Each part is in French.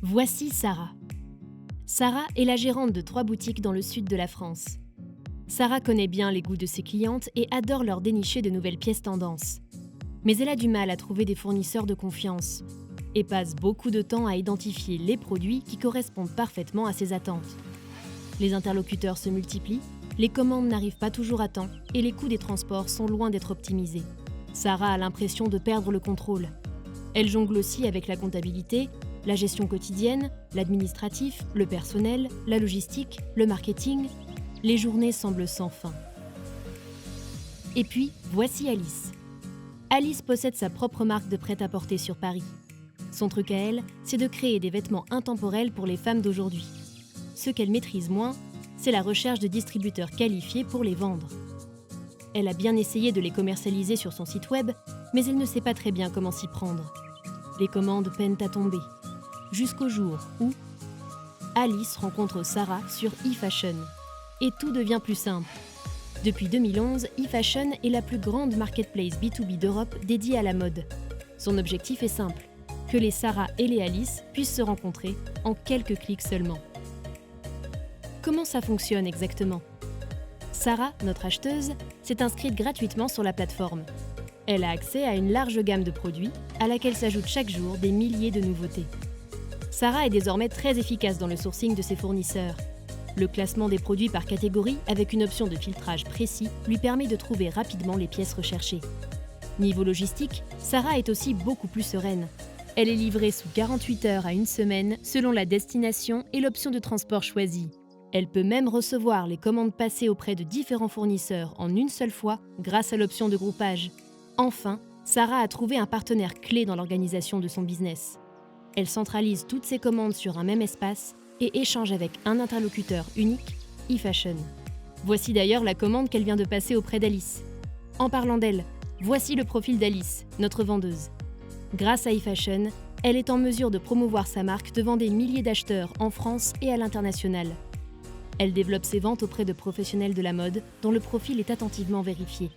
Voici Sarah. Sarah est la gérante de 3 boutiques dans le sud de la France. Sarah connaît bien les goûts de ses clientes et adore leur dénicher de nouvelles pièces tendances. Mais elle a du mal à trouver des fournisseurs de confiance et passe beaucoup de temps à identifier les produits qui correspondent parfaitement à ses attentes. Les interlocuteurs se multiplient, les commandes n'arrivent pas toujours à temps et les coûts des transports sont loin d'être optimisés. Sarah a l'impression de perdre le contrôle. Elle jongle aussi avec la comptabilité, la gestion quotidienne, l'administratif, le personnel, la logistique, le marketing. Les journées semblent sans fin. Et puis, voici Alice. Alice possède sa propre marque de prêt-à-porter sur Paris. Son truc à elle, c'est de créer des vêtements intemporels pour les femmes d'aujourd'hui. Ce qu'elle maîtrise moins, c'est la recherche de distributeurs qualifiés pour les vendre. Elle a bien essayé de les commercialiser sur son site web, mais elle ne sait pas très bien comment s'y prendre. Les commandes peinent à tomber. Jusqu'au jour où Alice rencontre Sarah sur eFashion. Et tout devient plus simple. Depuis 2011, eFashion est la plus grande marketplace B2B d'Europe dédiée à la mode. Son objectif est simple, que les Sarah et les Alice puissent se rencontrer en quelques clics seulement. Comment ça fonctionne exactement ? Sarah, notre acheteuse, s'est inscrite gratuitement sur la plateforme. Elle a accès à une large gamme de produits, à laquelle s'ajoutent chaque jour des milliers de nouveautés. Sarah est désormais très efficace dans le sourcing de ses fournisseurs. Le classement des produits par catégorie, avec une option de filtrage précis, lui permet de trouver rapidement les pièces recherchées. Niveau logistique, Sarah est aussi beaucoup plus sereine. Elle est livrée sous 48 heures à une semaine, selon la destination et l'option de transport choisie. Elle peut même recevoir les commandes passées auprès de différents fournisseurs en une seule fois grâce à l'option de groupage. Enfin, Sarah a trouvé un partenaire clé dans l'organisation de son business. Elle centralise toutes ses commandes sur un même espace et échange avec un interlocuteur unique, eFashion. Voici d'ailleurs la commande qu'elle vient de passer auprès d'Alice. En parlant d'elle, voici le profil d'Alice, notre vendeuse. Grâce à eFashion, elle est en mesure de promouvoir sa marque devant des milliers d'acheteurs en France et à l'international. Elle développe ses ventes auprès de professionnels de la mode dont le profil est attentivement vérifié.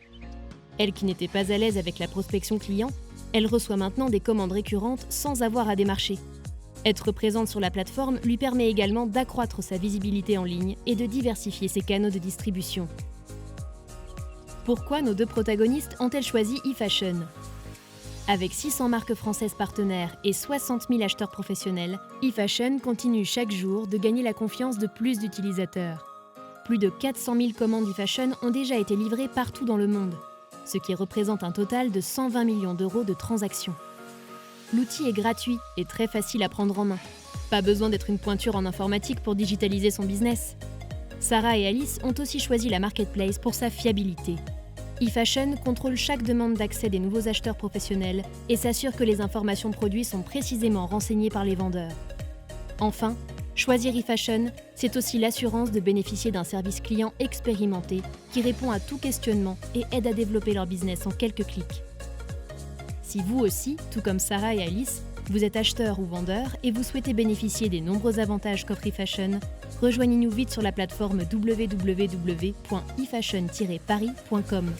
Elle qui n'était pas à l'aise avec la prospection client, elle reçoit maintenant des commandes récurrentes sans avoir à démarcher. Être présente sur la plateforme lui permet également d'accroître sa visibilité en ligne et de diversifier ses canaux de distribution. Pourquoi nos 2 protagonistes ont-elles choisi eFashion ? Avec 600 marques françaises partenaires et 60 000 acheteurs professionnels, eFashion continue chaque jour de gagner la confiance de plus d'utilisateurs. Plus de 400 000 commandes eFashion ont déjà été livrées partout dans le monde, ce qui représente un total de 120 millions d'euros de transactions. L'outil est gratuit et très facile à prendre en main. Pas besoin d'être une pointure en informatique pour digitaliser son business. Sarah et Alice ont aussi choisi la marketplace pour sa fiabilité. eFashion contrôle chaque demande d'accès des nouveaux acheteurs professionnels et s'assure que les informations produits sont précisément renseignées par les vendeurs. Enfin, choisir eFashion, c'est aussi l'assurance de bénéficier d'un service client expérimenté qui répond à tout questionnement et aide à développer leur business en quelques clics. Si vous aussi, tout comme Sarah et Alice, vous êtes acheteur ou vendeur et vous souhaitez bénéficier des nombreux avantages qu'offre eFashion, rejoignez-nous vite sur la plateforme www.efashion-paris.com.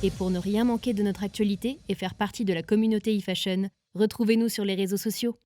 Et pour ne rien manquer de notre actualité et faire partie de la communauté eFashion, retrouvez-nous sur les réseaux sociaux.